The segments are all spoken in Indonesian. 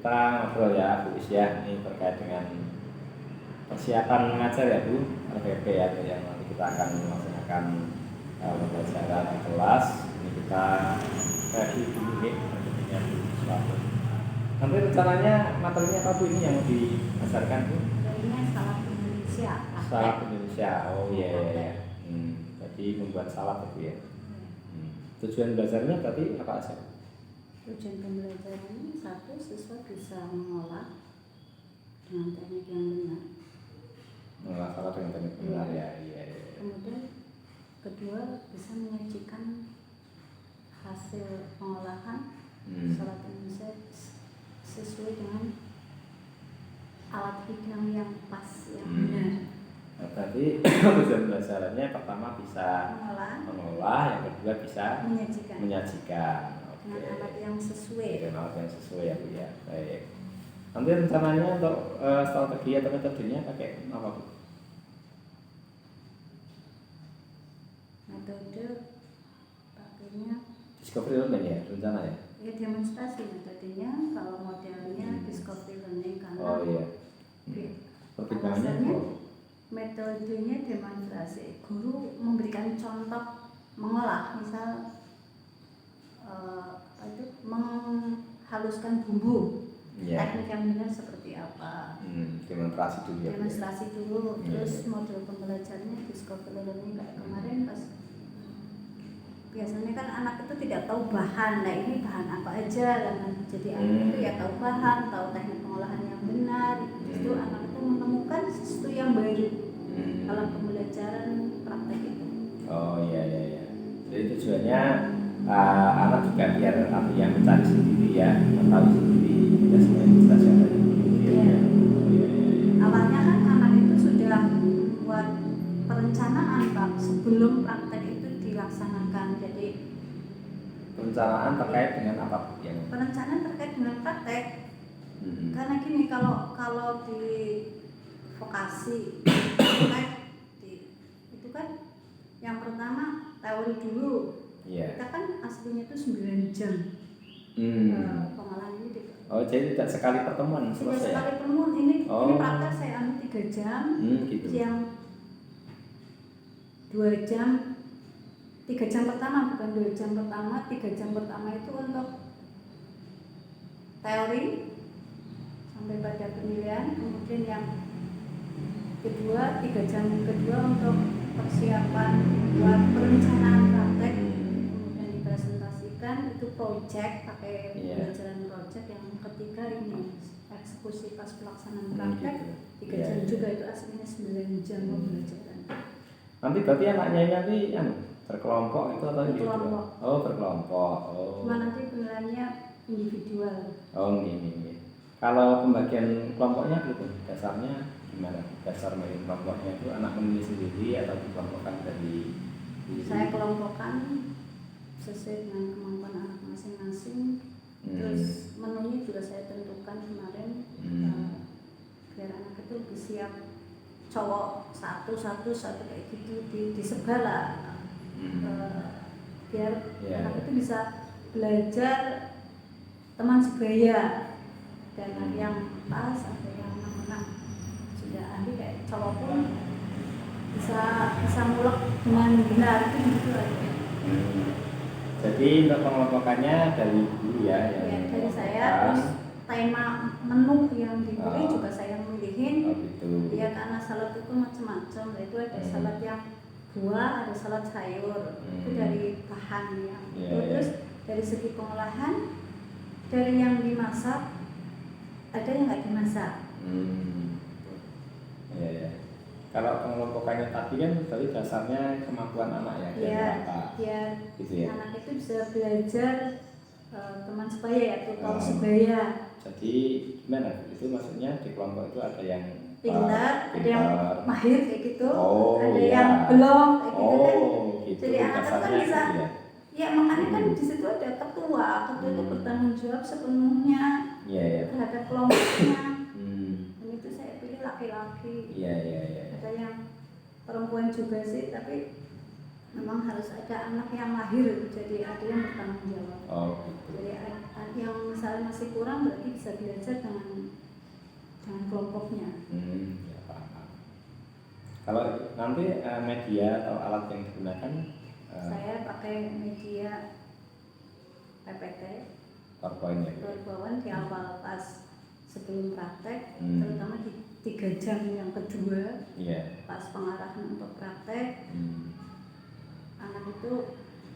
kita ngobrol ya Bu Isya, ini terkait dengan persiapan mengajar ya Bu, RPP ya, yang nanti kita akan melaksanakan pembelajaran di kelas. Ini kita review dulu nih materinya Bu suatu. Nanti rencananya materinya apa Bu ini yang diajarkan Bu? Materinya salad Indonesia. Salad Indonesia, oh iya iya iya. Jadi membuat salad itu ya. Tujuan belajarnya berarti apa aja? Tujuan pembelajarannya satu, siswa bisa mengolah dengan teknik yang benar. Mengolah salad dengan teknik benar ya, iya. Kemudian kedua, bisa menyajikan hasil pengolahan salad Indonesia sesuai dengan alat hidang yang pas, yang benar. Nah, berarti tujuan belajarannya pertama bisa mengolah, yang kedua bisa menyajikan. Dengan alat yang sesuai. Dengan alat yang sesuai ya Bu ya. Baik. Nanti rencananya untuk strategi atau metodenya pakai apa Bu? Metode pakainya Discovery learning ya, rencana ya? Ya demonstrasi metodenya, kalau modelnya discovery learning karena oh iya. Pertimbangannya metodenya demonstrasi. Guru memberikan contoh mengolah, misal menghaluskan bumbu. Teknik yang benar seperti apa? Demonstrasi dulu ya. Demonstrasi dulu, terus model pembelajarannya discovery learning kayak kemarin pas. Biasanya kan anak itu tidak tahu bahan, nah ini bahan apa aja, kan? Jadi anak itu ya tahu bahan, tahu teknik pengolahan yang benar. Justru anak itu menemukan sesuatu yang baru dalam pembelajaran praktek itu. Oh iya. Jadi tujuannya anak juga biar yang mencari sendiri ya, mengetahui sendiri tidak semuanya dijelaskan tadi. Iya. Awalnya kan anak itu sudah membuat perencanaan Pak sebelum praktek itu dilaksanakan. Jadi perencanaan terkait dengan apa yang? Perencanaan terkait dengan praktek. Karena gini, kalau di vokasi praktek itu kan yang pertama teori dulu. Kita kan aslinya itu 9 jam. Pengolahan ini oh jadi tidak sekali pertemuan selesai? Tidak sekali pertemuan, ini praktek saya ambil 3 jam. Gitu. Yang 2 jam, 3 jam pertama, bukan 2 jam pertama, 3 jam pertama itu untuk teori sampai pada penilaian. Kemudian yang kedua, 3 jam kedua untuk persiapan buat perencanaan praktek, kemudian dipresentasikan. Itu project, pakai pembelajaran project. Yang ketiga ini eksekusi pas pelaksanaan praktek, 3 jam juga. Itu aslinya 9 jam pembelajaran. Nanti berarti anaknya nanti berkelompok itu atau berkelompok? Oh berkelompok. Cuma nanti penilaiannya individual. Oh gini. Kalau pembagian kelompoknya gitu, dasarnya gimana? Dasar main kelompoknya itu anak memilih sendiri atau dikelompokkan dari? Saya kelompokkan sesuai dengan kemampuan anak masing-masing. Terus menunya juga saya tentukan kemarin biar anak itu lebih siap. Cowok satu kayak gitu disebar lah. Biar anak itu bisa belajar teman sebaya, dan ada yang pas, ada yang anak-anak sudah ahli kayak cowok pun bisa mulek dengan benar gitu aja. Jadi untuk pengelompokannya dari guru ya dari saya. Terus tema menu yang dipilih juga saya milihin. Gitu. Ya karena salad itu macam-macam, itu ada salad yang buah, ada salad sayur. Itu dari bahan yang itu. Terus dari segi pengolahan, dari yang dimasak ada yang nggak dimasak. Kalau pengelompokannya tadi kan dari dasarnya kemampuan anak ya. Gitu ya. Anak itu bisa belajar teman sebaya ya, tahu sebaya. Jadi gimana? Itu maksudnya di kelompok itu ada yang pintar, ada yang mahir kayak gitu, ada iya. yang belum kayak gitu kan. Gitu. Jadi anak itu kan bisa. Gitu ya makanya kan di situ ada ketua itu bertanggung jawab sepenuhnya terhadap kelompoknya. Dan itu saya pilih laki-laki. Ada yang perempuan juga sih, tapi memang harus ada anak yang mahir, jadi ada yang bertanggung jawab. Gitu. Jadi yang misalnya masih kurang berarti bisa bisa belajar dengan kelompoknya. Ya, paham. Kalau nanti media atau alat yang digunakan Saya pakai media PPT, PowerPoint ya. PowerPoint di awal pas sebelum praktek, Hmm. terutama di 3 jam yang kedua, Iya. pas pengarahan untuk praktek. Anak itu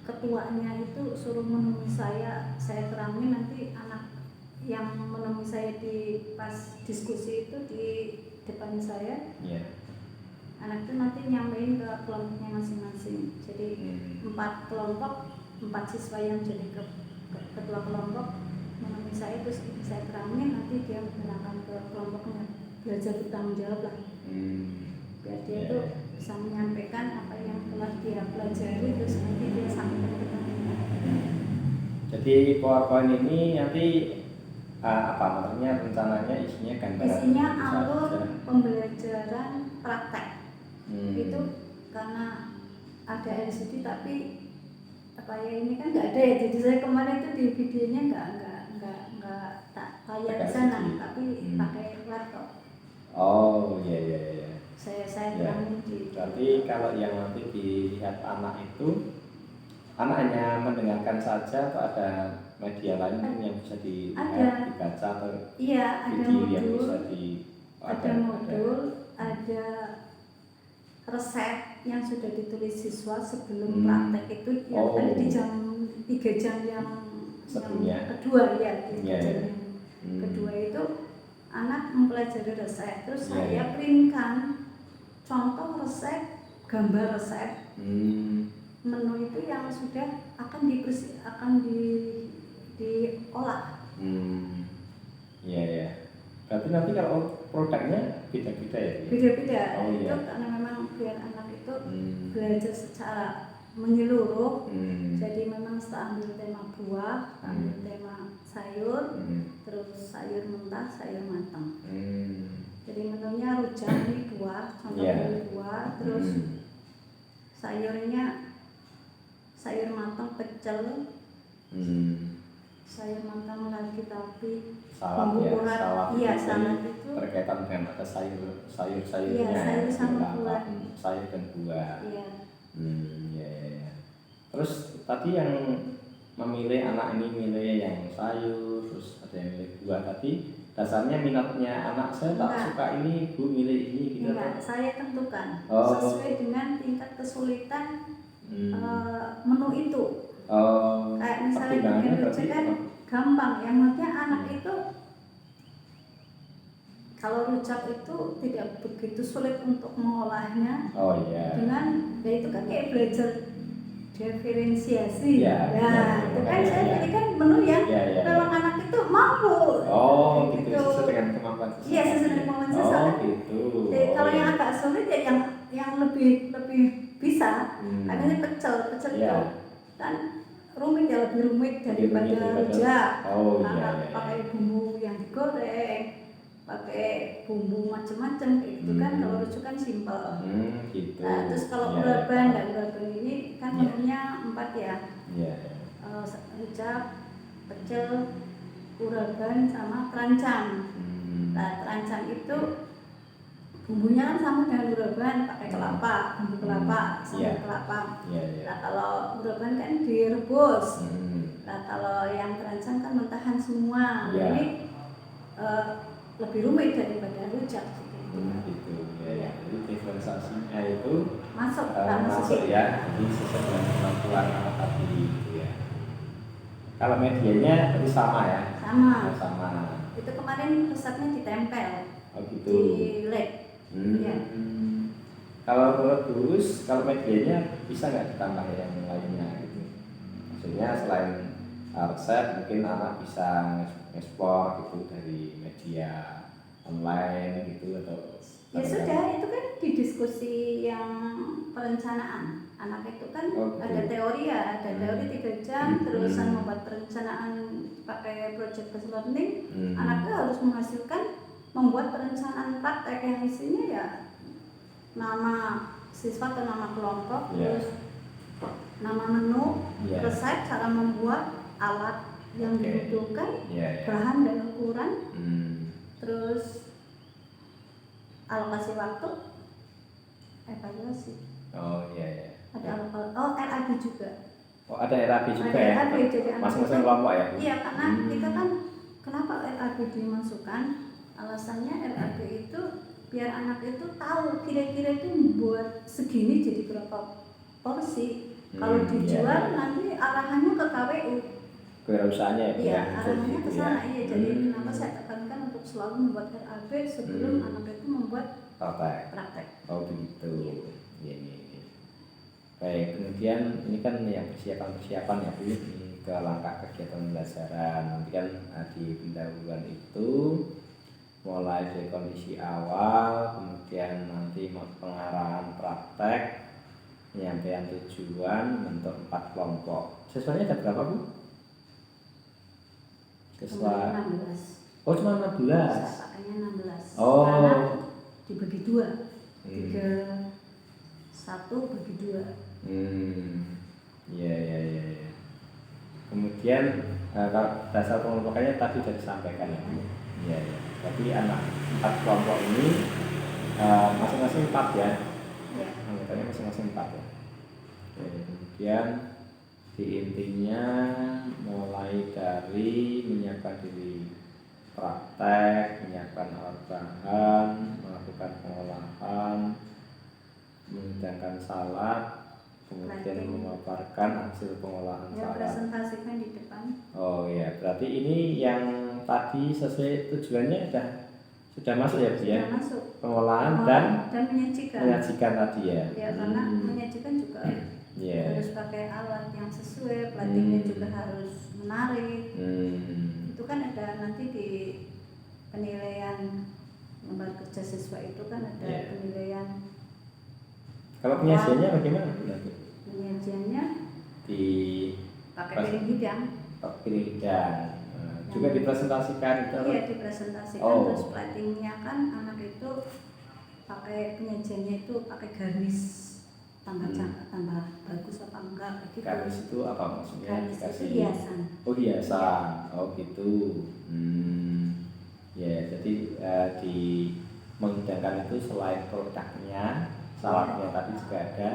ketuanya itu suruh menemui saya terangin, nanti anak yang menemui saya di pas diskusi itu di depan saya. Iya. Anak itu nanti nyampein ke kelompoknya masing-masing. Jadi 4 kelompok, 4 siswa yang jadi ketua kelompok menemui saya, terus saya terangin, nanti dia menyerahkan ke kelompoknya, belajar bertanggung jawab lah. Biar dia itu bisa menyampaikan apa yang telah dia pelajari, terus nanti dia sampaikan ke temannya. Jadi PowerPoint ini nanti apa namanya, rencananya isinya gambaran? Isinya alur pembelajaran praktek. Itu karena ada LCD tapi apa ya, ini kan nggak ada ya, jadi saya kemarin itu di videonya nggak tak kayak di sana, tapi pakai laptop. Oh iya. Saya terangin di. Berarti kalau yang nanti dilihat anak itu, anak hanya mendengarkan saja atau ada media lain yang bisa dilihat, dibaca, atau iya, ada video yang modul, bisa ada resep yang sudah ditulis siswa sebelum praktek itu, yang tadi di jam 3 jam yang sebelumnya. Kedua ya, di Iya, jam yang kedua itu anak mempelajari resep, terus saya printkan contoh resep, gambar resep, menu itu yang sudah akan diolah. Iya. Berarti nanti kalau produknya beda-beda ya? Beda-beda. Oh, iya. Itu karena memang biar anak itu belajar secara menyeluruh. Jadi memang setelah ambil tema buah, ambil tema sayur, terus sayur mentah, sayur matang. Jadi menunya rujak ini buah, contoh dari buah, terus sayurnya sayur matang pecel, sayur matang lagi tapi salad ya, salad itu berkaitan dengan ada sayur-sayurnya. Iya, sayur sama buah. Sayur dan buah. Iya. Iya. Terus tadi yang memilih, anak ini milih yang sayur, terus ada yang milih buah. Tadi dasarnya minatnya anak saya tak suka ini, Bu milih ini gitu. Enggak, saya tentukan sesuai dengan tingkat kesulitan menu itu. Kayak misalnya bikin rujak kan gampang, yang maksudnya anak itu kalau rujak itu tidak begitu sulit untuk mengolahnya. Dengan ya itu kan kayak belajar diferensiasi. Itu kan saya pilihkan menu yang memang anak itu mampu. Gitu. Sesuai dengan kemampuan siswa. Iya, sesuai dengan kemampuan siswa. Gitu. Jadi, kalau yang agak sulit ya yang lebih bisa. Karena ini pecel itu kan rumit ya, lebih rumit daripada rujak. Pakai bumbu yang digoreng, pakai bumbu macam-macam kayak gitu kan. Kalau rujak kan simpel. Gitu. Terus kalau uraban ini kan menunya 4 ya. Rujak, pecel, uraban sama terancam. Terancam itu bumbunya kan sama dengan uraban, pakai kelapa, bumbu kelapa, sambal kelapa. Kalau uraban kan direbus. Kalau yang terancam kan mentahan semua. Ini lebih rumit daripada rujak. Gitu. Jadi diferensiasinya itu masuk ya, jadi sesuai dengan kemampuan anak tadi gitu ya. Kalau medianya itu sama ya? Sama. Itu kemarin resepnya ditempel. Gitu. Di lab. Kalau terus, kalau medianya bisa nggak ditambah yang lainnya gitu? Maksudnya selain resep, mungkin anak bisa ekspor gitu dari media online gitu atau? Ya sudah, itu kan di diskusi yang perencanaan. Anak itu kan ada teori ya, ada teori 3 jam, terusan membuat perencanaan pakai project based learning. Anaknya harus membuat perencanaan praktek yang isinya ya nama siswa atau nama kelompok, terus nama menu, resep, cara membuat, alat yang Oke. dibutuhkan, Iya, iya. bahan dan ukuran, Hmm. terus alokasi waktu, evaluasi. Oh iya, iya. Ada RAB juga. Oh ada RAB juga Ada ya? RAB, jadi anak Masing-masing itu- kelompok ya? Iya, karena kita kan kenapa RAB dimasukkan? Alasannya RAB itu biar anak itu tahu kira-kira itu buat segini jadi berapa porsi. Kalau dijual iya. nanti arahannya ke KWU. Kewirausahaannya ya? Iya, Bu, arahannya gitu ke sana. ya? Iya, jadi kenapa saya tekankan untuk selalu membuat RAB sebelum anak itu membuat praktek. Oh begitu. Iya, iya, iya. Baik, kemudian ini kan yang persiapan ya Bu, ini ke langkah kegiatan pembelajaran. Nanti kan di pendahuluan itu mulai dari kondisi awal, kemudian nanti pengarahan praktek, penyampaian tujuan, bentuk 4 kelompok. Siswanya ada berapa Bu? Siswa 16. oh cuma 16. Saya pakainya 16. Oh. Karena dibagi 2. 1 bagi 2. Iya, iya, iya, iya. Kemudian kalau dasar pengelompokannya tadi sudah disampaikan ya Bu. Iya, iya. Jadi anak 4 kelompok ini masing-masing 4 ya. Ya. Anggotanya masing-masing 4 ya. Oke, kemudian di intinya mulai dari menyiapkan diri praktek, menyiapkan alat bahan, melakukan pengolahan, menghidangkan salad, kemudian memaparkan hasil pengolahan Ya, salad. presentasikan di depan. Oh ya, berarti ini yang tadi sesuai tujuannya sudah masuk ya Bu ya? Sudah masuk. Pengolahan dan menyajikan tadi ya? Ya, karena menyajikan juga harus pakai alat yang sesuai, pelatihnya juga harus menarik. Itu kan ada nanti di penilaian lembar kerja siswa itu kan ada penilaian. Kalau penyajiannya bagaimana Bu? Penyajiannya Di pakai piring hidang. piring hidang. Juga dipresentasikan itu? Iya, dipresentasikan. Terus pelatihnya kan anak itu pakai penyajiannya itu pakai garis tambah bagus apa enggak gitu. Garis itu apa maksudnya? Garis itu hiasan. Oh hiasan, oh gitu. Ya jadi di menghidangkan itu selain produknya, saladnya tadi juga ada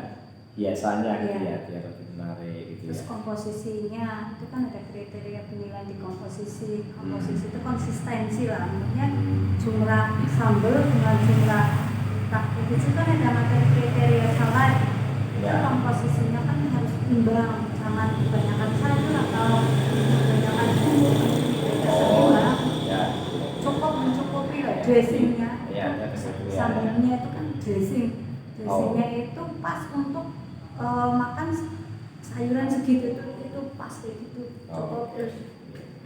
hiasannya gitu ya, biar lebih menarik gitu. Terus komposisinya itu kan ada kriteria penilaian di komposisi. Komposisi itu konsistensi lah, maksudnya jumlah sambal dengan jumlah itu kan ada materi kriteria salad. Komposisinya kan harus imbang, jangan kebanyakan sayur atau kebanyakan bumbu. Cukup mencukupi lah dressingnya. Sambalnya itu kan dressingnya itu pas untuk makan sayuran segitu itu pas kayak gitu. Cukup terus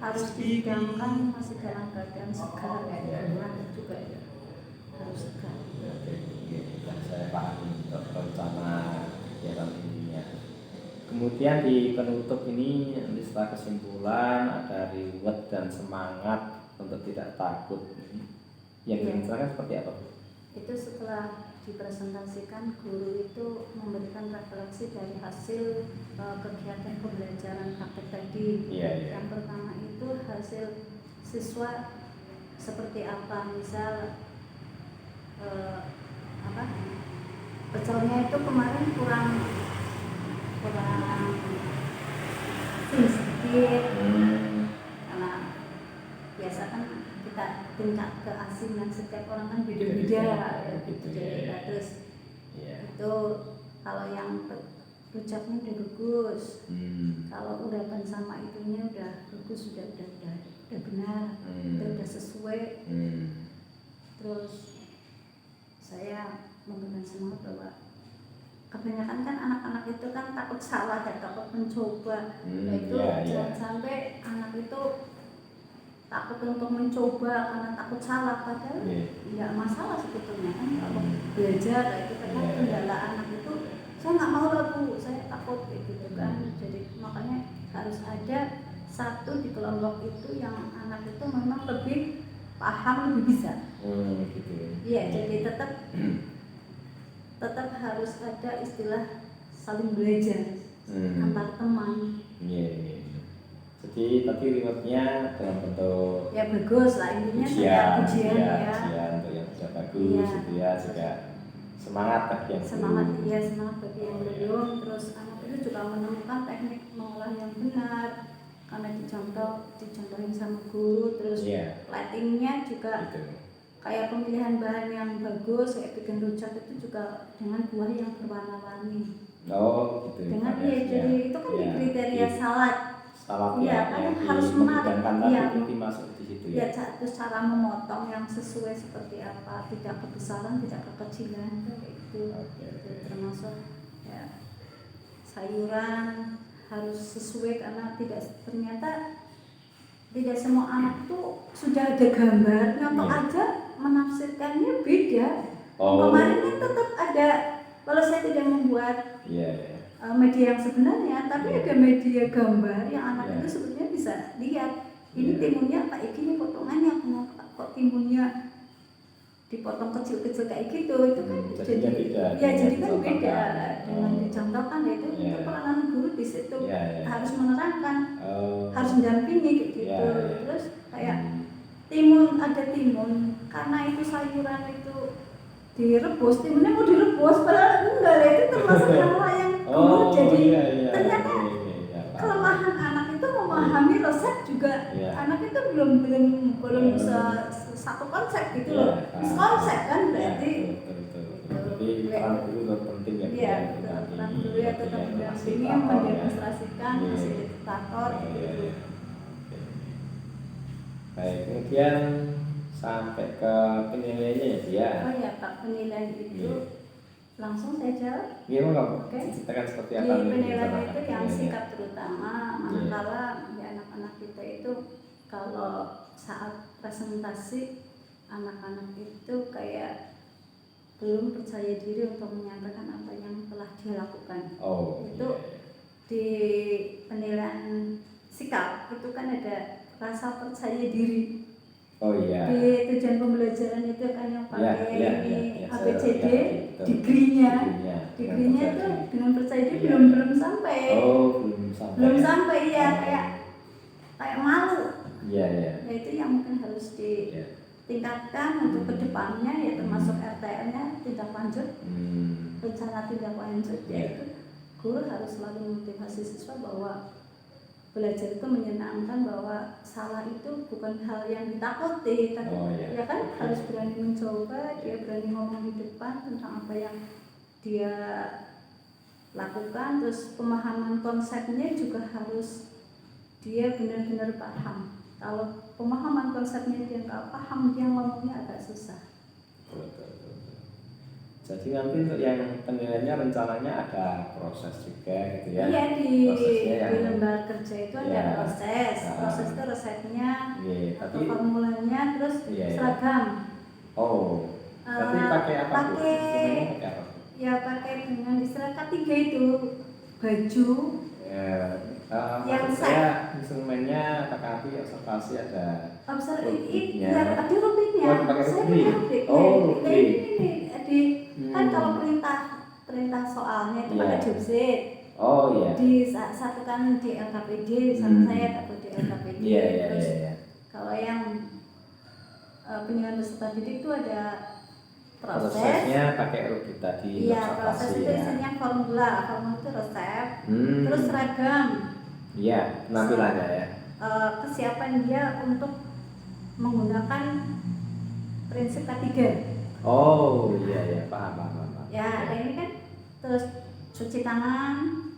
harus dihidangkan masih dalam keadaan segar juga ya. Harus segar. Saya pahami untuk rencana kegiatan ininya. Kemudian di penutup ini setelah kesimpulan ada reward dan semangat untuk tidak takut. Yang direncanakan seperti apa? Itu setelah dipresentasikan, guru itu memberikan refleksi dari hasil kegiatan pembelajaran praktek tadi. Yang pertama itu hasil siswa seperti apa, misal pecelnya itu kemarin kurang sedikit karena biasa kan kita tingkat keasinan setiap orang kan beda-beda ya, gitu. Terus itu kalau yang rujaknya udah bagus, kalau urapan sama itunya udah bagus, udah benar, udah sesuai. Terus saya memberikan semangat bahwa kebanyakan kan anak-anak itu kan takut salah dan takut mencoba. Itu jangan sampai anak itu takut untuk mencoba karena takut salah, padahal nggak masalah sebetulnya kan kalau belajar itu kan kendala anak itu saya nggak mau lah Bu, saya takut gitu kan. Jadi makanya harus ada satu di kelompok itu yang anak itu memang lebih paham, lebih bisa. Gitu. Iya, jadi tetap harus ada istilah saling belajar antar teman. Jadi tadi rewardnya dalam bentuk Ya bagus lah intinya kayak pujian ya. pujian untuk yang sudah bagus Iya. gitu ya, juga semangat bagi yang Semangat belum. iya semangat bagi yang Oh, iya. belum. Terus anak itu juga menemukan teknik mengolah yang benar karena dicontohin sama guru. Terus Iya. lightingnya juga Gitu. kayak pemilihan bahan yang bagus, kayak bikin rujak itu juga dengan buah yang berwarna-warni. Oh gitu. Dengan variasinya. jadi itu kan di Iya. kriteria Iya. salad. Salad Iya, ya, kan yang harus menarik. dihidangkan tadi Iya. berarti masuk di situ Ya, ya. terus cara memotong yang sesuai seperti apa, tidak kebesaran, tidak kekecilan, kayak gitu. Oke. Termasuk ya sayuran harus sesuai karena ternyata tidak semua anak tuh sudah ada gambar, nyontok Iya. aja menafsirkannya beda. Oh. Kemarin kan tetap ada, kalau saya tidak membuat Iya. Iya. media yang sebenarnya, tapi Iya. ada media gambar yang anak Iya. itu sebenarnya bisa lihat ini Iya. timunnya kayak gini potongannya, kenapa kok timunnya dipotong kecil-kecil kayak gitu, itu kan Jadinya beda. ya jadi kan Dicontohkan. beda dengan Oh. dicontohkan ya itu Iya. peranan guru di situ Iya, iya. harus menerangkan, Oh. harus mendampingi kayak gitu. Iya, iya. Terus kayak Hmm. timun, ada timun karena itu sayuran itu direbus, timunnya mau direbus padahal enggak lah, itu termasuk hal yang Oh, jadi iya, iya. ternyata Iya, iya, iya. kelemahan anak itu memahami resep juga. Iya. Anak itu belum satu konsep gitu loh, miskonsep kan berarti. Jadi peran guru tetap penting ya. Iya, peran guru ya tetap mendampingi, mendemonstrasikan, fasilitator Iya, gitu. iya. Baik, kemudian sampai ke penilaiannya ya dia. Oh ya Pak, penilaian itu langsung saya jawab. Iya, mau Oke. ceritakan seperti Di apa nih penilaian rencana itu yang penilaiannya? sikap terutama, manakala ya anak-anak kita itu kalau saat presentasi anak-anak itu kayak belum percaya diri untuk menyampaikan apa yang telah dia lakukan. Oh, Itu iya. di penilaian sikap itu kan ada rasa percaya diri. Oh iya. Di tujuan pembelajaran itu kan yang pakai Iya, ABCD, betul. degree-nya Dengan itu percaya. dengan percaya diri Iya. belum sampai. Oh, belum sampai. Belum sampai ya, kayak malu. Iya, iya. Ya itu yang mungkin harus Iya. ditingkatkan untuk kedepannya ya, termasuk RTL-nya tindak lanjut, rencana tindak lanjut Iya. yaitu guru harus selalu memotivasi siswa bahwa belajar itu menyenangkan, bahwa salah itu bukan hal yang ditakuti, tapi Oh, iya. ya kan harus berani mencoba, dia berani ngomong di depan tentang apa yang dia lakukan. Terus pemahaman konsepnya juga harus dia benar-benar paham. Kalau pemahaman konsepnya dia nggak paham, dia ngomongnya agak susah. Betul. Jadi nanti untuk yang penilaiannya rencananya ada proses juga gitu ya. Iya, Prosesnya yang di lembar kerja itu ada Iya. proses. Nah. Proses itu resepnya Iya, atau tapi formulanya, terus Iya, iya. seragam. oh, tapi pakai apa Bu? pakai Instrumennya pakai apa? ya pakai dengan istilah K3 itu baju Ya, Yang maksud saya instrumennya pakai api observasi ada. ini Rubiknya. ya, ada rubiknya. Oh, pakai Saya rubik. pakai rubik. Oh, Ya, rubik. ini kan kalau perintah soalnya itu pakai Iya. job sheet. Oh iya. Disatukan di LKPD, sama saya takut di LKPD. Iya, iya, Terus iya. kalau yang penilaian peserta didik itu ada proses. Prosesnya pakai rubik tadi. Iya, observasi proses itu ya. isinya formula itu resep, Hmm. terus seragam, Iya, penampilannya ya. kesiapan dia untuk menggunakan prinsip K3. Oh iya ya, paham. Ya, ini kan terus cuci tangan,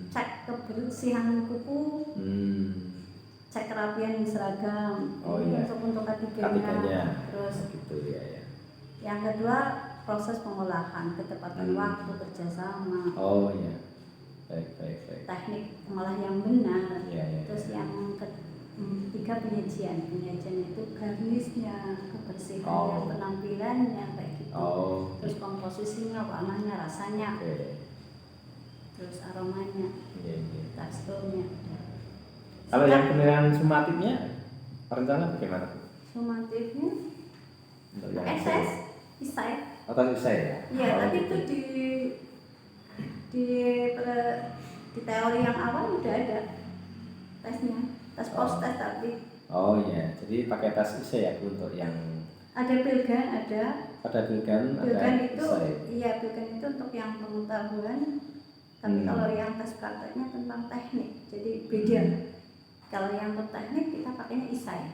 cek kebersihan kuku, cek kerapian seragam. Oh, Ini iya. untuk K3-nya. K3-nya. Terus gitu ya. yang kedua proses pengolahan, ketepatan Hmm. waktu, kerjasama, Oh iya. Baik. teknik pengolah yang benar. Iya. Terus yang ketiga penyajian itu garnisnya, kebersihannya, Oh. penampilannya kayak gitu. Oh. Terus komposisinya, warnanya, rasanya, Oke. terus aromanya, Iya. teksturnya. Kalau yang penilaian sumatifnya rencana bagaimana Bu? Sumatifnya Untuk yang SS, isai. Atau selesai ya? Iya, Oh, tapi gitu. itu di teori yang awal udah ada tesnya, tes post tes tapi Oh iya, jadi pakai tes ISE ya Bu untuk yang ada pilgan, ada pilgan itu ISE. iya pilgan itu untuk yang pengetahuan, tapi kalau yang tes prakteknya tentang teknik, jadi beda. Kalau yang untuk teknik kita pakainya ISAI.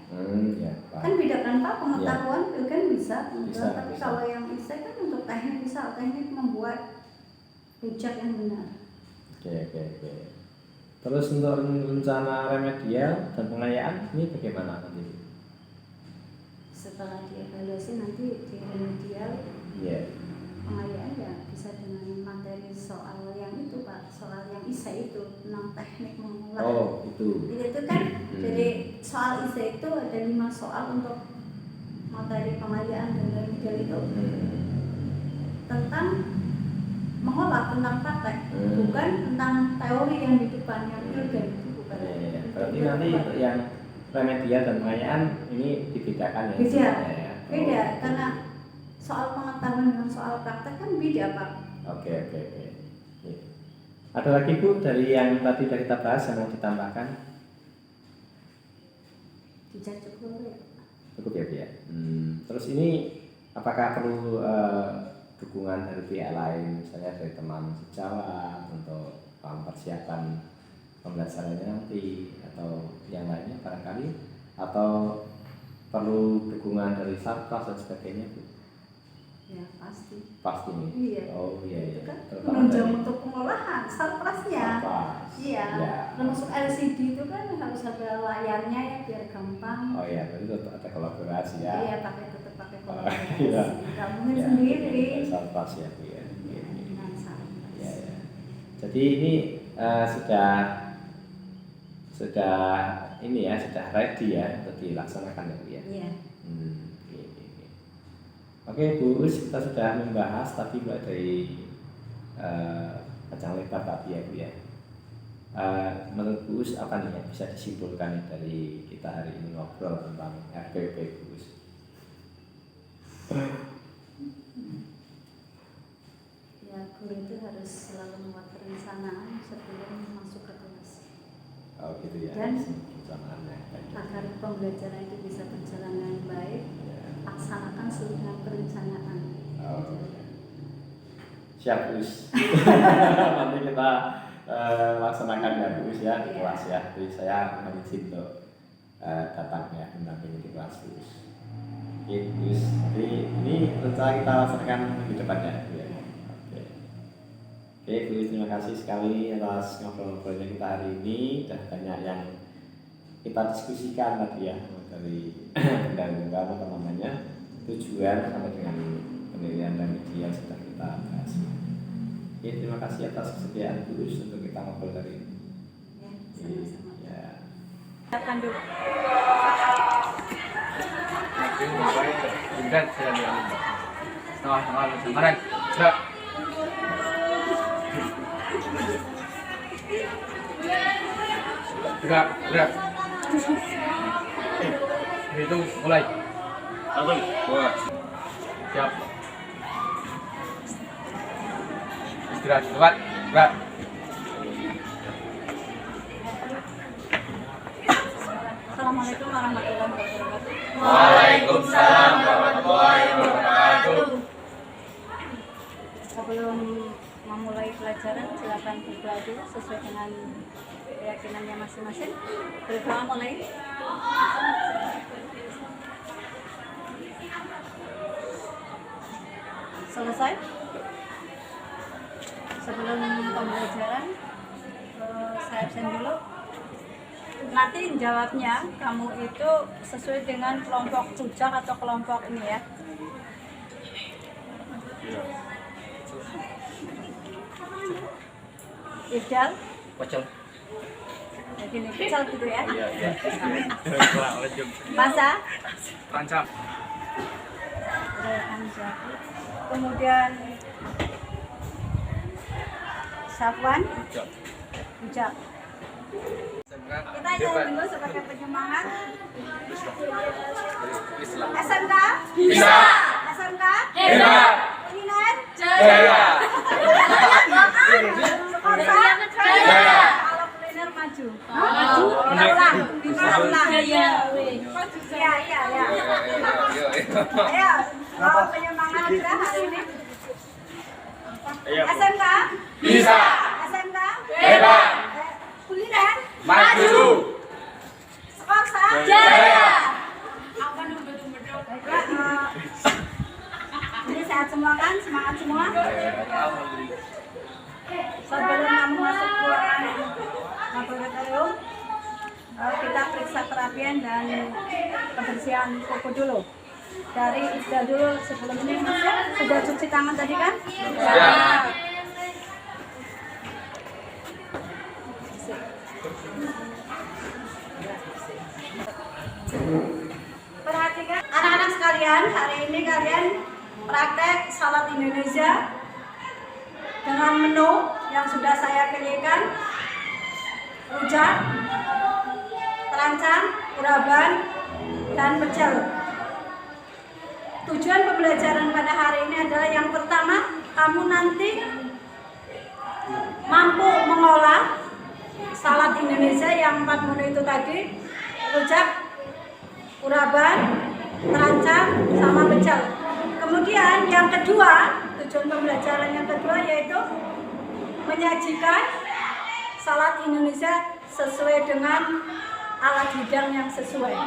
Ya, Kan beda kan Pak, pengetahuan pilgan bisa, tapi bisa. kalau yang ISAI kan untuk teknik, misal teknik membuat rujak yang benar. Oke. Terus untuk rencana remedial dan pengayaan ini bagaimana nanti? Setelah dievaluasi nanti di remedial pengayaan ya bisa dengan materi soal yang itu Pak, soal yang ISAI itu tentang teknik mengolah. Oh itu kan jadi soal ISAI itu ada 5 soal untuk materi pengayaan dan remedial itu tentang mengolah, tentang praktek, bukan tentang teori yang di depan yang pilgan itu bukan. Berarti nanti untuk yang remedial dan pengayaan ini dibedakan ya? Beda, karena soal pengetahuan dengan soal praktek kan beda Pak. Oke. Ada lagi Bu dari yang tadi sudah kita bahas yang mau ditambahkan? Tidak cukup ya. Cukup ya Bu ya. Terus ini apakah perlu dukungan dari pihak lain, misalnya dari teman sejawat untuk persiapan pembelajarannya nanti atau yang lainnya barangkali, atau perlu dukungan dari satgas dan sebagainya Bu? Ya Pasti nih. Iya. Oh iya. Itu kan penunjang untuk pengolahan, satgasnya. Iya. Termasuk LCD itu kan harus ada layarnya ya biar gampang. Oh iya, berarti tetap ada kolaborasi ya. Iya, tetap pakai kolaborasi. Iya. Nggak mungkin sendiri. Satgas ya Bu ya. Dengan satgas. Ya. Jadi ini sudah ini ya, sudah ready ya untuk dilaksanakan ya Bu ya. Iya. Oke Bu Us, kita sudah membahas tadi mulai dari panjang lebar tadi ya Bu ya. Menurut Bu Us apa nih yang bisa disimpulkan dari kita hari ini ngobrol tentang RPP Bu Us? Ya, guru itu harus selalu membuat perencanaan sebelum masuk ke kelas. Oh gitu ya. Dan perencanaannya. agar pembelajaran itu bisa berjalan dengan baik, laksanakan seluruh perencanaan. Oh. Siap Us. Nanti kita laksanakan ya Bu Us ya di kelas ya. Jadi saya izin untuk datang ya mendampingi di kelas Bu Us. Oke Bu Us. Jadi ini rencana kita laksanakan di depannya ya. Oke Bu Us, terima kasih sekali atas ngobrol-ngobrolnya kita hari ini. Dan banyak yang kita diskusikan tadi ya, dari apa namanya tujuan sampai dengan penilaian dan media sudah kita bahas. Oke, terima kasih atas kesediaan Bu Us untuk kita ngobrol hari ini. Ya, sama-sama. Ya. Silakan dulu. Tingkat saya lihat. Setengah samaran. Gerak. Gerak. Hitung mulai. 1, 2. Siap. Istirahat, cepat. Gerak. Assalamualaikum warahmatullahi wabarakatuh. Waalaikumsalam warahmatullahi wabarakatuh. Sebelum memulai pelajaran, silakan berdoa dulu sesuai dengan keyakinannya masing-masing. Berdoa mulai. Selesai. Sebelum pembelajaran, saya absen dulu. Nanti jawabnya kamu itu sesuai dengan kelompok rujak atau kelompok ini ya. Ifdal. Pocong. Jadi ini kecil gitu ya. Iya. Masa. Rancang. Kemudian Safwan. Ujak. Kita jalan dulu sebagai penyemangat. SMK? Bisa. SMK? Hebat. Kuliner? Jaya. Sekolah? Jaya. Kalau kuliner maju. Maju. Iya. Ayo, mau penyemangat kita hari ini. SMK? Bisa. SMK? Hebat. Kuliah? Maju. Sekolah? Jaya. Baiklah, ini sehat semua kan? Semangat semua? Sebelum kamu masuk ke ruangan laboratorium, kita periksa kerapian dan kebersihan kuku dulu. Dari Isda dulu sebelum ini sudah cuci tangan tadi kan? Ya. Perhatikan anak-anak sekalian, hari ini kalian praktek salad Indonesia dengan menu yang sudah saya pilihkan: rujak, terancam, uraban, dan pecel. Tujuan pembelajaran pada hari ini adalah yang pertama, kamu nanti mampu mengolah salad Indonesia yang 4 menu itu tadi: rujak, uraban, terancam, sama pecel. Kemudian yang kedua, tujuan pembelajaran yang kedua yaitu menyajikan salad Indonesia sesuai dengan alat hidang yang sesuai.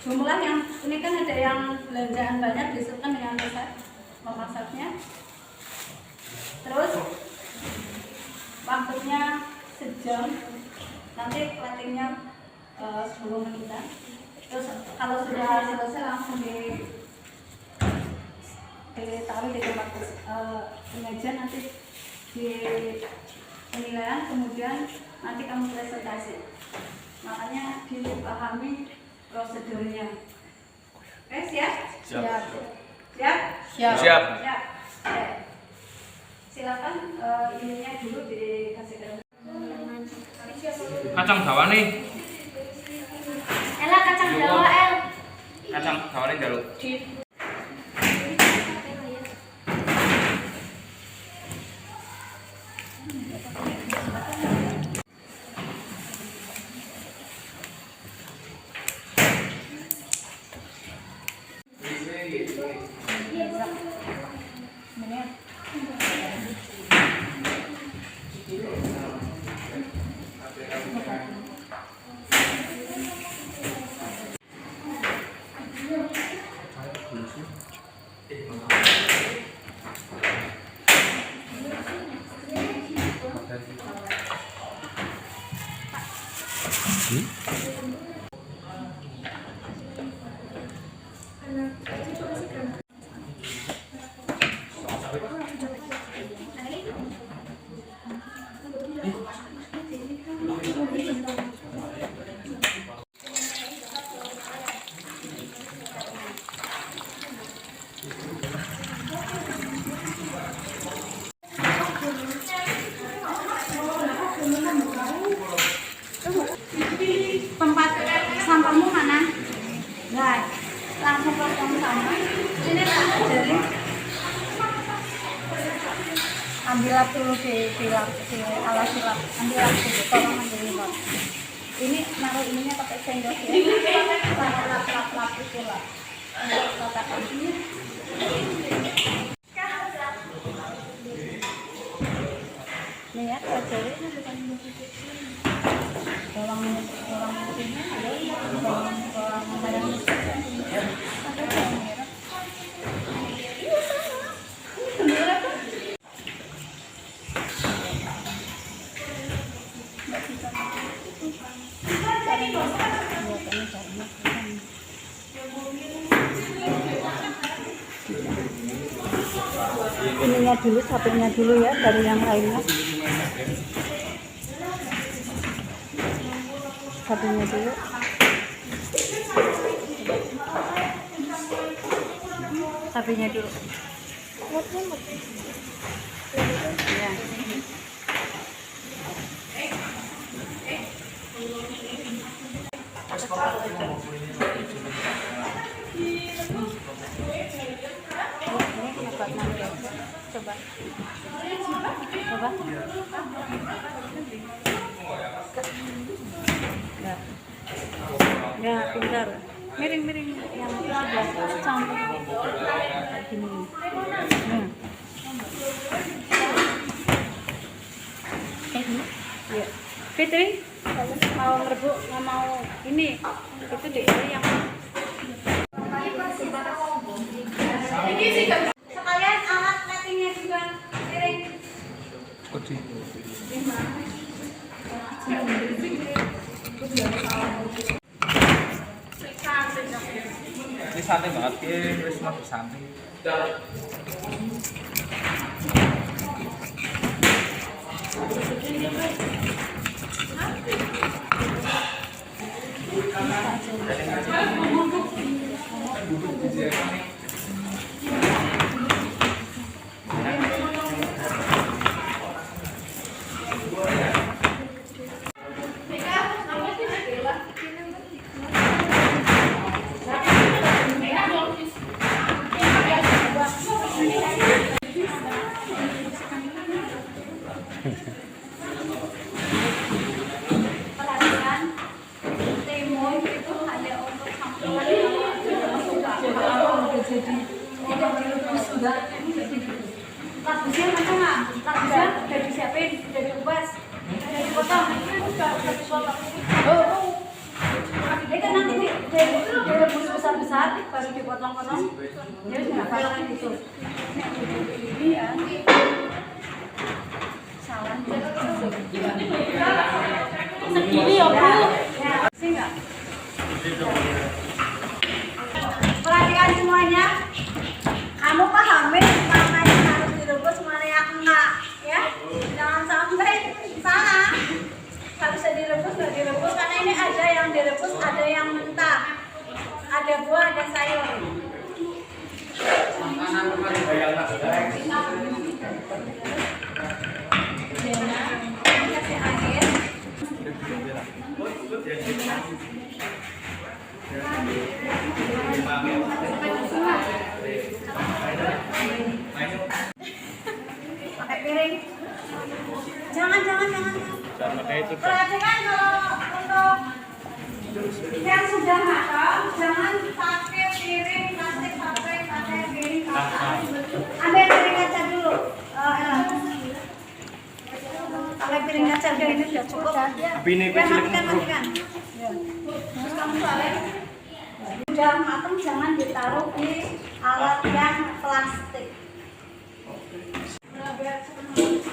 Jumlah yang ini kan ada yang belanjaan banyak, disesuaikan dengan resep memasaknya. Terus waktunya sejam, nanti platingnya 10 menitan. Terus kalau sudah selesai langsung ditaruh di tempat pengajian, nanti di penilaian, kemudian nanti kamu presentasi. Makanya dipahami prosedurnya. Oke, siap? Siap. Siap? Siap. Siap. Oke. Silakan ininya dulu dikasihkan. Kacang Jawa nih. Ella kacang Jawa, El. Kacang Jawa nih jaluk. Tempat sampahmu mana? Nah, langsung ke tong sampah. Ini tak ajarin. Ambil lap dulu di alas lap. Ambil lap dulu, tolong ambil lap. Ini naruh ininya pakai sendok ya. Lap itu lap. Untuk kotakan. Nih ya, ajarin. Tolong ini tolong barang ininya dulu, sapinya dulu ya, dari yang lainnya. Sapinya dulu. Sapinya dulu. Ya. Coba. Coba. Nah. Ya, pintar. Miring-miring yang sebelah campur. Kayak gini. Nah. Kayak gini? Iya. Fitri, mau ngerebuk, nggak mau ini. Itu deh yang sekalian alat nettingnya juga miring. Ini santai banget ya, wis masih santai. Perhatikan, timun itu hanya untuk campuran tidak direbus sudah. Labusnya mana nggak? Labusnya udah disiapin, udah dikupas, udah dipotong. Oh, itu nanti direbus besar-besar, baru dipotong-potong. Jadi nggak bakalan gitu. Ini ya. Salah. Segini ya Bu. Sih nggak? Perhatikan semuanya. Kamu pahamin mana yang harus direbus, mana yang enggak, ya? Jangan sampai salah. Harusnya direbus, nggak direbus karena ini ada yang direbus, ada yang mentah, ada buah, ada sayur. Kasih air. Pakai piring. Jangan. Perhatikan kalau untuk yang sudah matang, jangan pakai piring plastik, pakai piring kaca. Ambil piring kaca dulu. Pakai piring kaca udah, ini sudah cukup. Matikan. Ya. Terus kamu balik. Sudah matang, jangan ditaruh di alat yang plastik. Semua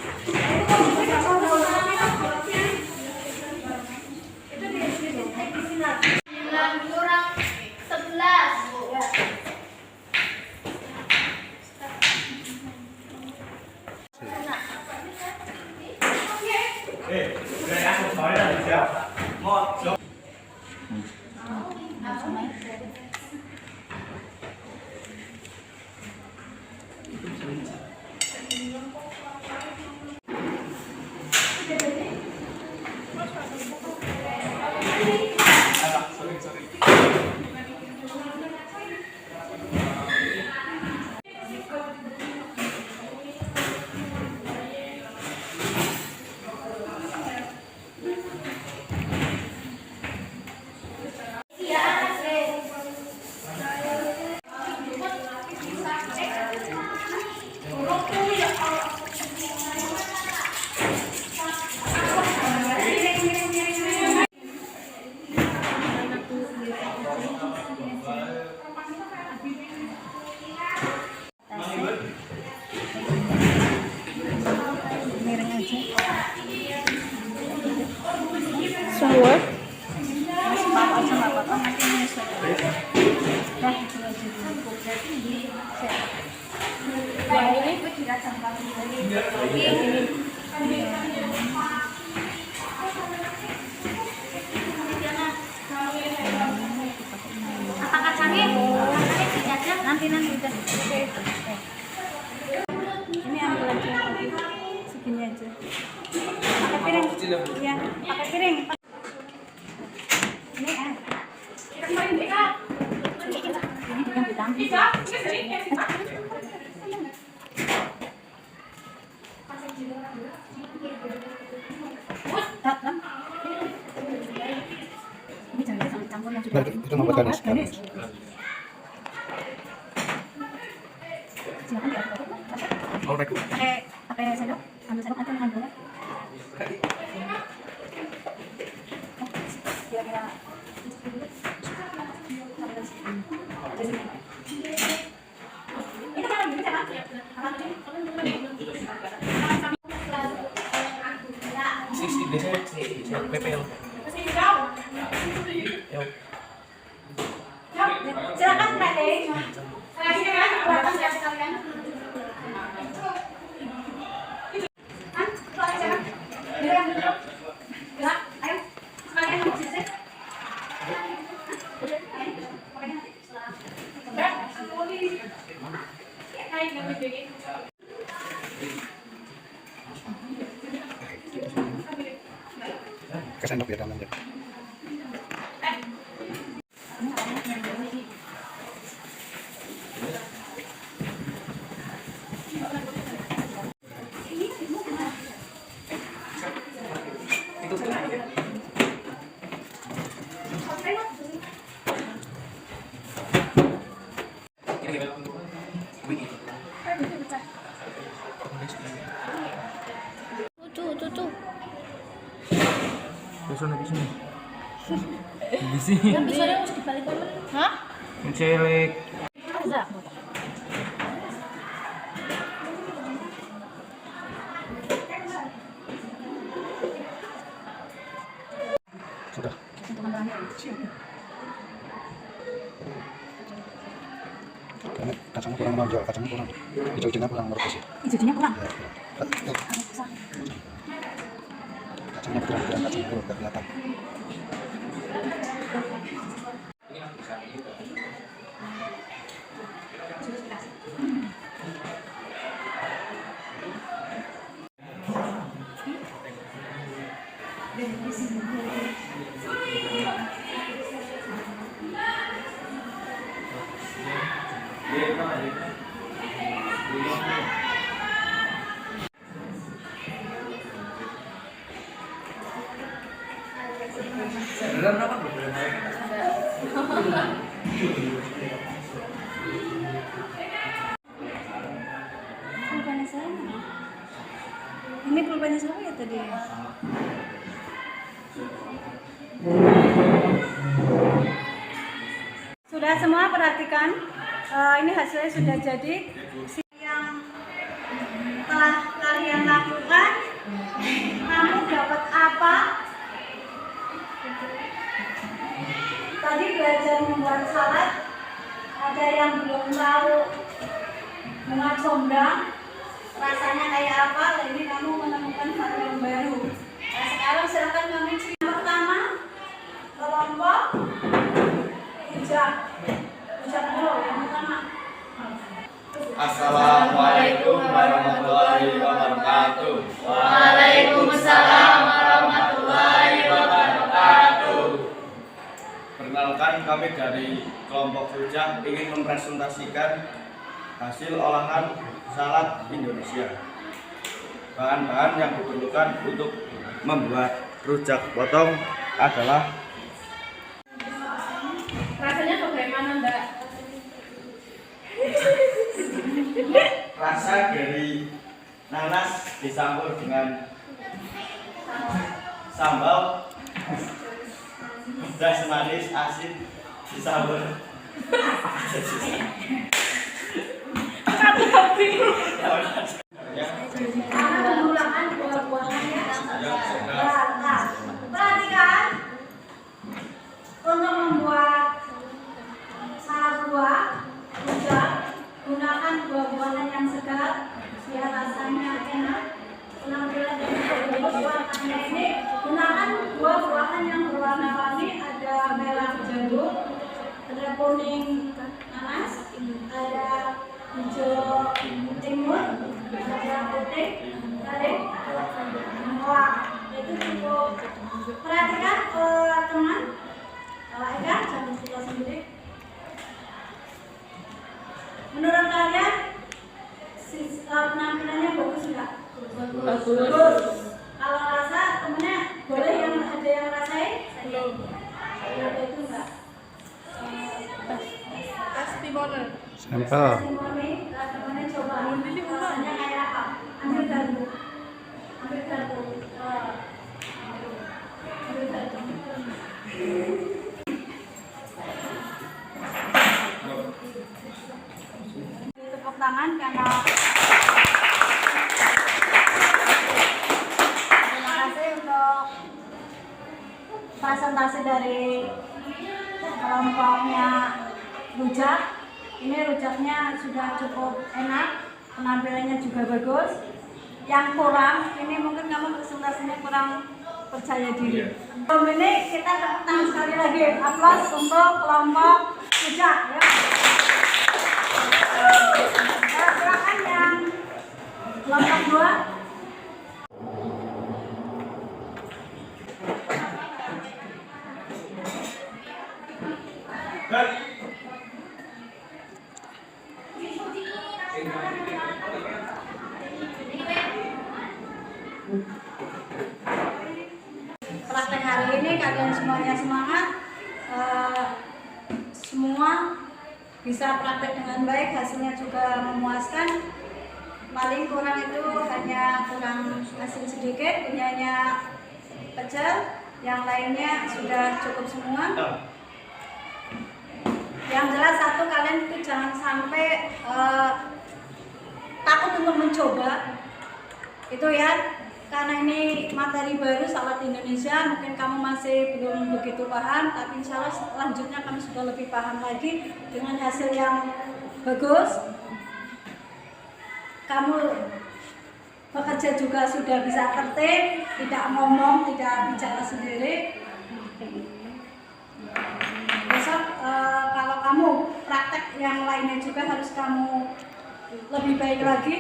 nanti udah. Ini ambil aja segini aja. Pakai piring. Iya, pakai piring. Ini yang ditambah. Ini jangan campur yang Nah, itu membuat garis. Silakan diaduk. Alright. Pakai sendok, ambil sendok nanti makan dulu. Kira-kira itu kan bisa Pak? Silakan Pak Dek. Silakan ya sekalian. Gerak, ayo. Sekalian ambil sisir. Ke sendok biar aman. Cucu. Besok di sini. Di sini. Yang bisa harus dibalik temen. Hah? Mencelek. Bisa. Sudah. Karena kacangnya kurang menonjol, kacangnya kurang, hijau-hijaunya kurang merebus. Hijaunya kurang. Ya, kacangnya bergerak, kacangnya kurang kelihatan. Pulpennya saya mana? Ini pulpennya siapa ya tadi? Sudah semua perhatikan. Ini hasilnya sudah jadi. Yang telah kalian lakukan, kamu dapat apa? Tadi belajar membuat salad. Ada yang belum tahu bunga combang rasanya kayak apa? Ini kamu menemukan hal yang baru. Nah, sekarang silakan kamu cerita pertama kelompok hijab dulu yang pertama. Assalamualaikum warahmatullahi wabarakatuh. Waalaikumsalam warahmatullahi wabarakatuh. Perkenalkan, kami dari kelompok Rujak ingin mempresentasikan hasil olahan salad Indonesia. Bahan-bahan yang diperlukan untuk membuat rujak potong adalah Rasanya bagaimana, Mbak? rasa dari nanas dicampur dengan sambal, pedas, manis, asin dicampur. Karena menggunakan buah-buahannya. Nah, perhatikan untuk membuat salad buah rujak, gunakan buah-buahan yang segar biar rasanya enak. Penampilan dari buah-buahannya ini gunakan buah-buahan yang berwarna-warni. Ada merah jambu, ada kuning nanas, ada hijau timun, ada putih, garing. Wah, itu cukup. Perhatikan teman, Ega jangan kita sendiri. Menurut kalian penampilannya bagus nggak? Bagus. Kalau rasa temennya boleh yang ada yang rasain? Saya itu enggak. Sampel. Testimoni, teman-teman cobain rasanya kayak apa? Ambil garpu. Ambil garpu. Ambil garpu. Tepuk tangan karena terima kasih untuk presentasi dari kelompoknya rujak. Ini rujaknya sudah cukup enak, penampilannya juga bagus. Yang kurang, ini mungkin kamu presentasinya kurang percaya diri. Sebelum ini kita tepuk tangan sekali lagi, aplaus untuk kelompok rujak ya. Silakan yang kelompok 2. Praktek hari ini kalian semuanya semangat, semua bisa praktek dengan baik, hasilnya juga memuaskan. Paling kurang itu hanya kurang hasil sedikit, punyanya pecel, yang lainnya sudah cukup semua. Yang jelas satu, kalian itu jangan sampai takut untuk mencoba itu ya, karena ini materi baru salat Indonesia, mungkin kamu masih belum begitu paham, tapi insya Allah selanjutnya kamu sudah lebih paham lagi dengan hasil yang bagus. Kamu bekerja juga sudah bisa tertib, tidak ngomong, tidak bicara sendiri. Besok kalau kamu praktek yang lainnya juga harus kamu lebih baik lagi.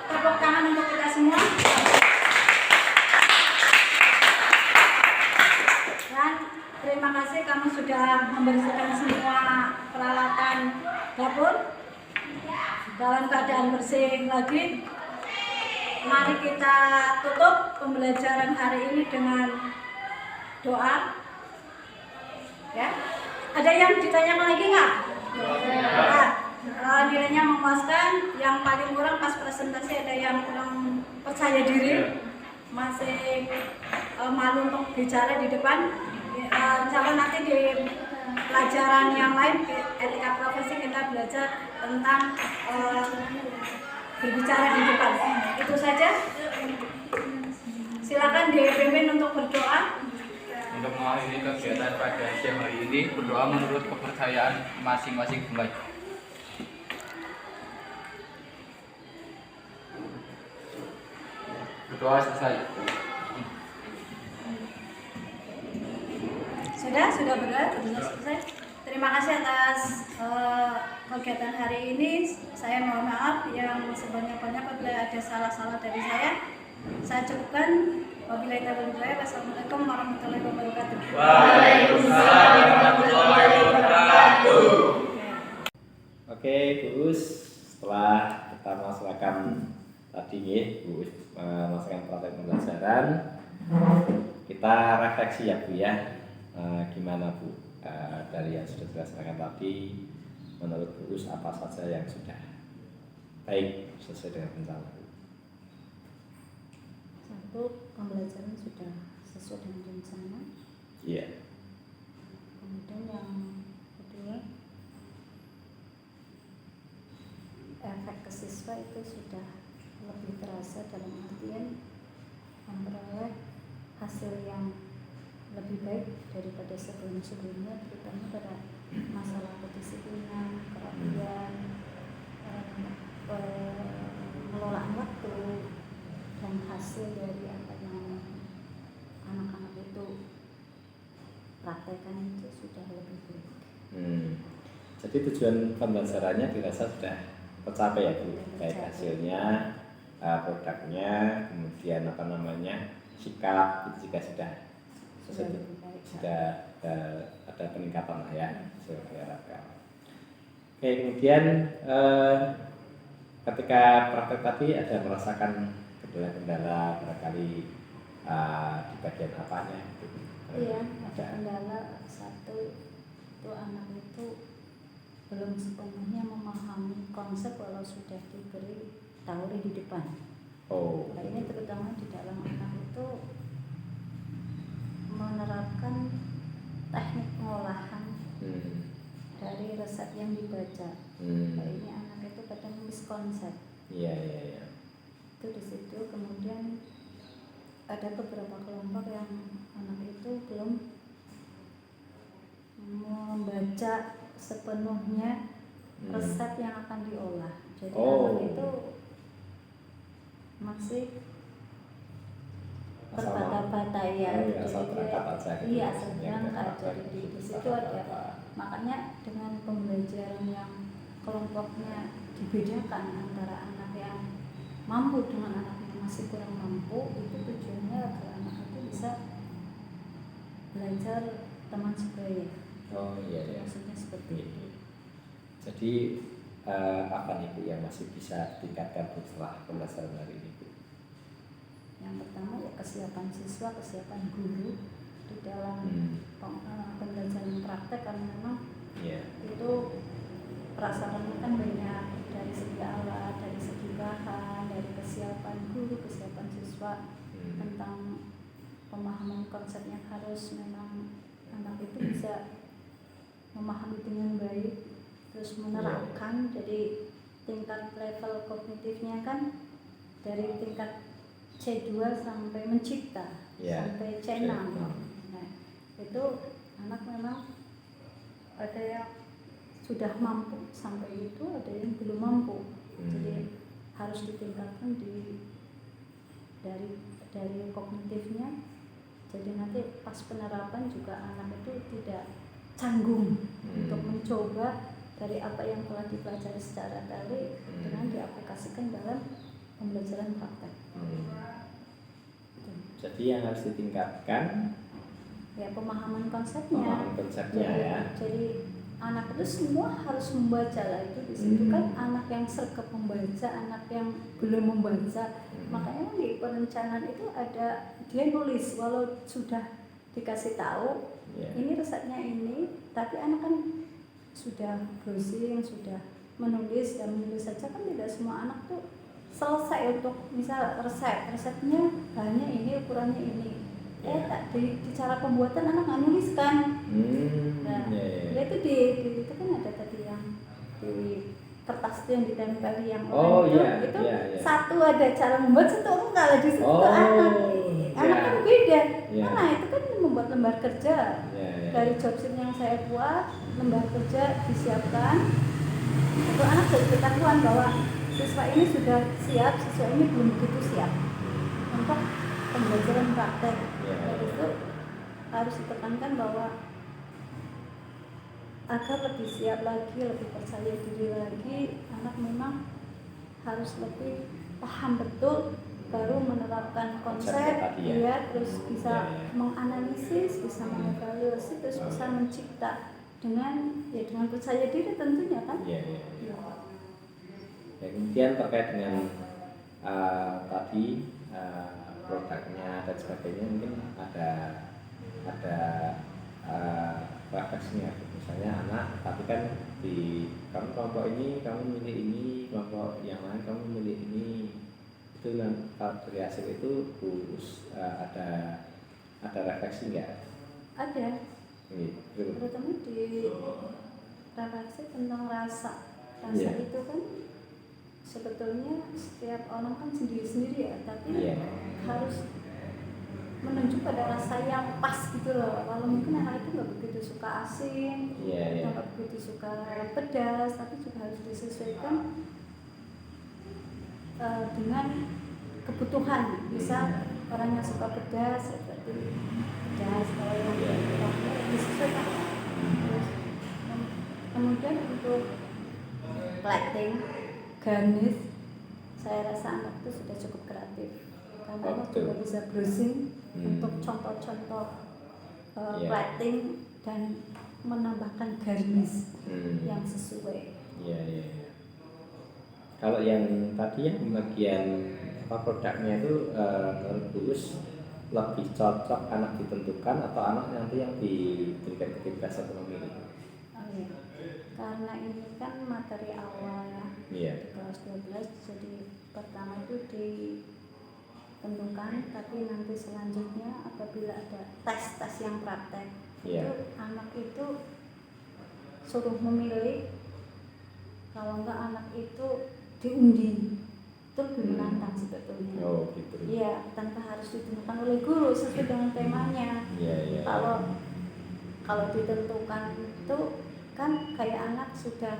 Tepuk tangan untuk kita semua. Dan terima kasih kamu sudah membersihkan semua peralatan dapur dalam keadaan bersih lagi. Mari kita tutup pembelajaran hari ini dengan doa. Ya, ada yang ditanyakan lagi nggak? Nah, nilainya memuaskan. Yang paling kurang pas presentasi ada yang kurang percaya diri, masih malu untuk bicara di depan. Insya Allah nanti di pelajaran yang lain, etika profesi, kita belajar tentang berbicara di depan. Itu saja. Silakan dipimpin untuk berdoa. Untuk mengakhiri kegiatan pada siang hari ini, berdoa menurut kepercayaan masing-masing pembaca. Berdoa selesai. Sudah berdoa selesai. Terima kasih atas kegiatan hari ini. Saya mohon maaf yang sebanyak-banyak apabila ada salah-salah dari saya. Saya cukupkan. Wabillahi taufiq wal hidayah. Wassalamualaikum warahmatullahi wabarakatuh. Waalaikumsalam warahmatullahi wabarakatuh. Oke, Bu Us, setelah kita melaksanakan tadi ya, Bu Us melaksanakan praktek pembelajaran, kita refleksi ya Bu ya. Gimana Bu, dari yang sudah dilaksanakan tadi, menurut Bu Us apa saja yang sudah baik sesuai dengan rencana Bu? Satu, pembelajaran sudah sesuai dengan rencana. Iya. Kemudian yang kedua, efek ke siswa itu sudah lebih terasa dalam artian memperoleh hasil yang lebih baik daripada sebelum-sebelumnya, terutama pada masalah kedisiplinan, kerapian, pengelolaan waktu, dan hasil dari apa yang anak-anak itu praktekkan itu sudah lebih baik. Jadi tujuan pembelajarannya dirasa sudah tercapai ya Bu, baik hasilnya, produknya, kemudian apa namanya, sikap itu juga sudah ada peningkatan lah ya, sesuai diharapkan. Oke, kemudian ketika praktek tadi ada merasakan kendala-kendala barangkali di bagian apanya gitu. Iya, ada kendala. Satu itu anak itu belum sepenuhnya memahami konsep walau sudah diberi teori di depan. Oh. Nah, ini terutama di dalam anak itu menerapkan teknik pengolahan dari resep yang dibaca. Nah, ini anak itu kadang miskonsep. Iya. Itu di situ. Kemudian ada beberapa kelompok yang anak itu belum membaca sepenuhnya resep yang akan diolah. Jadi anak itu masih terbata-bata ya. Asal berangkat aja gitu. Iya, asal berangkat. Jadi di situ ada. Makanya dengan pembelajaran yang kelompoknya dibedakan antara anak yang mampu dengan anak yang masih kurang mampu, itu tujuannya agar anak itu bisa belajar teman sebaya. Oh iya. Maksudnya seperti itu. Jadi apa nih Bu yang masih bisa ditingkatkan setelah pembelajaran hari ini Bu? Yang pertama ya kesiapan siswa, kesiapan guru di dalam pembelajaran praktek, karena memang itu prasarannya kan banyak, dari segi alat, dari segi bahan, dari kesiapan guru, kesiapan siswa, tentang pemahaman konsep yang harus memang anak itu bisa memahami dengan baik, terus menerapkan. Jadi tingkat level kognitifnya kan dari tingkat C2 sampai mencipta, sampai C6. Nah, itu anak memang ada yang sudah mampu sampai itu, ada yang belum mampu. Jadi harus ditingkatkan dari kognitifnya. Jadi nanti pas penerapan juga anak itu tidak canggung untuk mencoba dari apa yang telah dipelajari secara teori dengan diaplikasikan dalam pembelajaran praktek. Jadi yang harus ditingkatkan ya pemahaman konsepnya. Jadi anak itu semua harus membaca lah, itu di situ kan anak yang sergap membaca, anak yang belum membaca. Makanya di perencanaan itu ada dia nulis walau sudah dikasih tahu ini resepnya ini, tapi anak kan sudah browsing, sudah menulis dan menulis saja kan tidak semua anak tuh selesai untuk misal resepnya bahannya ini, ukurannya ini. Di cara pembuatan anak nggak nuliskan. Ya itu itu kan ada tadi yang di kertas itu yang ditempel yang satu ada cara membuat, satu enggak lah di situ anak kan beda. Nah itu kan membuat lembar kerja dari job sheet yang saya buat, lembar kerja disiapkan. Itu anak jadi ketahuan bahwa siswa ini sudah siap, siswa ini belum begitu siap untuk pembelajaran praktek. Dan itu harus ditekankan bahwa agar lebih siap lagi, lebih percaya diri lagi, anak memang harus lebih paham betul, baru menerapkan konsep, terus bisa menganalisis, bisa mengevaluasi, terus bisa mencipta dengan percaya diri tentunya kan. Kemudian terkait dengan tadi produknya dan sebagainya, mungkin ada refleksinya. Misalnya anak, tapi kan di kamu kelompok ini kamu milih ini, kelompok yang lain kamu milih ini, itu kan dari hasil itu harus ada refleksi nggak? Ada. Terutama di refleksi tentang rasa itu kan sebetulnya setiap orang kan sendiri-sendiri ya, tapi harus menunjuk pada rasa yang pas gitu loh. Kalau mungkin anak itu nggak begitu suka asin, nggak begitu suka pedas, tapi juga harus disesuaikan dengan kebutuhan. Bisa orang yang suka pedas seperti pedas, kalau yang disesuaikan. Terus kemudian untuk plating, garnish, saya rasa anak itu sudah cukup kreatif karena anak juga bisa browsing untuk contoh-contoh plating dan menambahkan garnish yang sesuai. Kalau yang tadi yang bagian produknya itu terus lebih cocok anak ditentukan atau anak nanti yang diberikan kebebasan memilih? karena ini kan materi awal ya Iya. di kelas 12, jadi pertama itu ditentukan, tapi nanti selanjutnya apabila ada tes yang praktek Iya. itu anak itu suruh memilih, kalau enggak anak itu diundi. Itu lebih menantang sebetulnya. Oh gitu. Iya, tanpa harus ditentukan oleh guru sesuai dengan temanya. Iya. Kalau ditentukan itu kan kayak anak sudah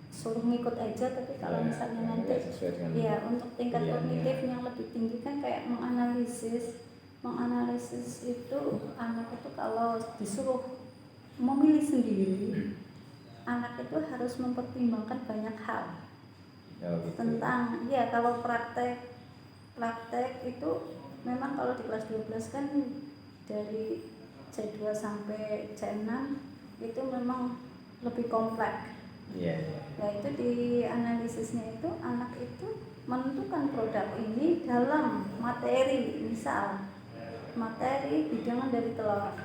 suruh ngikut aja, tapi kalau Ya, misalnya ya, nanti sesuai dengan ya untuk tingkat pilihannya. kognitif yang lebih tinggi kan kayak menganalisis itu anak itu kalau disuruh memilih sendiri, anak itu harus mempertimbangkan banyak hal Oh, gitu. tentang ya kalau praktek itu memang kalau di kelas 12 kan dari C2 sampai C6 itu memang lebih kompleks. Iya. Nah itu di analisisnya itu anak itu menentukan produk ini dalam materi, misal materi bidangan dari telur.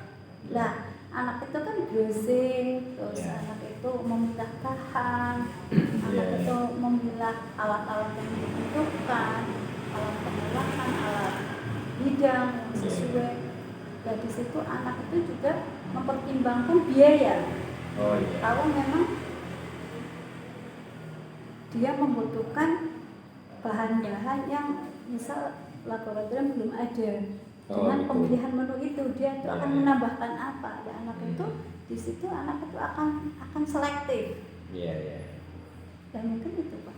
Nah anak itu kan browsing, terus Yeah. anak itu memilah bahan, anak Yeah. itu memilah alat-alat yang dibutuhkan, alat pengolahan, alat bidang yang sesuai. Dan di situ anak itu juga mempertimbangkan biaya. Oh iya. Kalau memang dia membutuhkan bahan-bahan yang misal laboratorium belum ada, Oh, dengan gitu. pemilihan menu itu dia itu Ya, akan ya. menambahkan apa, ya anak itu di situ anak itu akan selektif, Iya. dan mungkin itu Pak.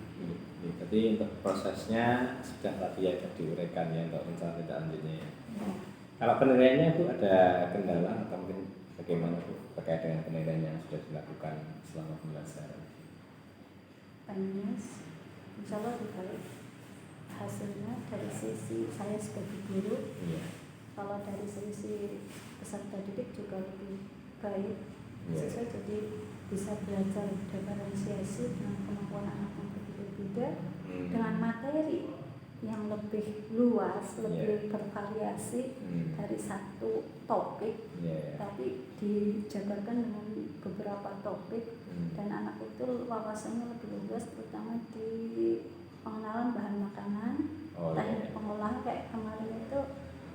Jadi untuk prosesnya sudah tadi ya diuraikan ya untuk rencana tindak lanjutnya ya. Ya. Kalau penilaiannya Bu ada kendala atau mungkin bagaimana Bu terkait dengan penilaian yang sudah dilakukan selama pembelajaran? Panias, insya Allah lebih baik hasilnya dari sisi saya sebagai guru. Iya. Kalau dari sisi peserta didik juga lebih baik. Iya. Siswa jadi bisa belajar diferensiasi dengan kemampuan anak yang berbeda-beda, dengan materi yang lebih luas, lebih bervariasi dari satu topik, Iya. tapi dijabarkan dengan beberapa topik, dan anak itu wawasannya lebih luas, terutama di pengenalan bahan makanan, Oh, teknik iya. pengolahan. Kayak kemarin itu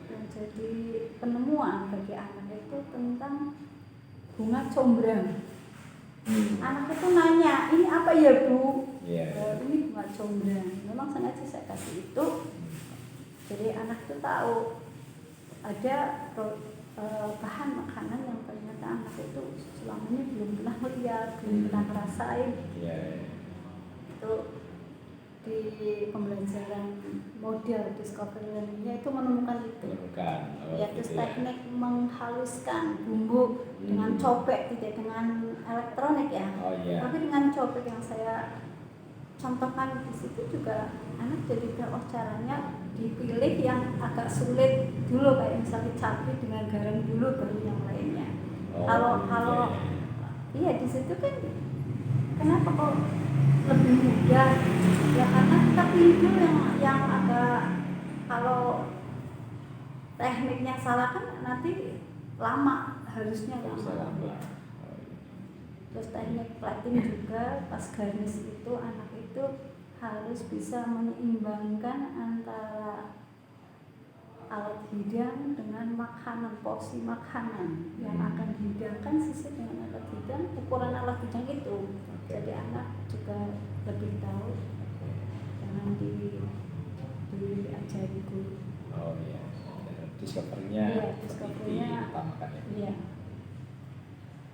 menjadi penemuan bagi anak itu tentang bunga combrang. Anak itu nanya, ini apa ya Bu? Iya. Ini bunga combrang. Memang sengaja saya kasih itu, jadi anak itu tahu ada bahan makanan yang ternyata anak itu selama ini belum pernah melihat, belum pernah ngerasain. Iya. Itu di pembelajaran model discovery learning-nya itu menemukan itu. Menemukan. Oh, Ya, gitu terus ya. teknik menghaluskan bumbu dengan cobek, tidak dengan elektronik ya, Oh iya. tapi dengan cobek yang saya contohkan di situ juga anak jadi tahu caranya dipilih yang agak sulit dulu, kayak misalnya cabai dengan garam dulu baru yang lainnya. Oh, Kalau iya di situ kan kenapa kok lebih mudah ya, karena kita pilih dulu yang agak, kalau tekniknya salah kan nanti lama, harusnya Bisa lama. lama. Terus teknik plating juga pas garnish itu anak itu harus bisa menyeimbangkan antara alat hidang dengan makanan, porsi makanan yang akan dihidangkan sesuai dengan alat hidang, ukuran alat hidang itu. Jadi anak juga lebih tahu dengan diajari guru. Oh iya. Discovery-nya Iya, discovery-nya. diutamakan ya. Iya.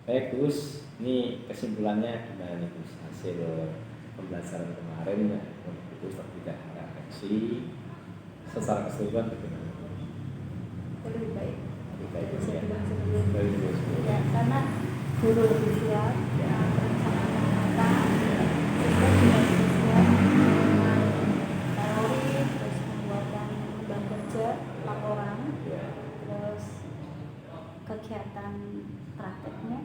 Baik Gus, ini kesimpulannya gimana nih Gus hasil pembelajaran kemarin ya, untuk tidak refleksi secara keseluruhan bagaimana? Lebih baik. Lebih baik Dari ya. sebelum sebelumnya. Dari sebelum-sebelumnya. Ya, karena guru lebih siap, ya, perencanaan yang matang, siswa juga lebih siap dengan teori, terus pembuatan beban kerja, laporan, Ya. terus kegiatan prakteknya.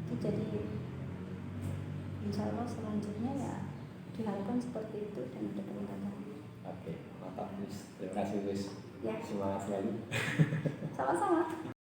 Itu jadi insya Allah selanjutnya ya diharapkan seperti itu dan ada peningkatan. Oke, mantap Gus. Terima kasih Gus. Ya, Semangat selalu. sama-sama.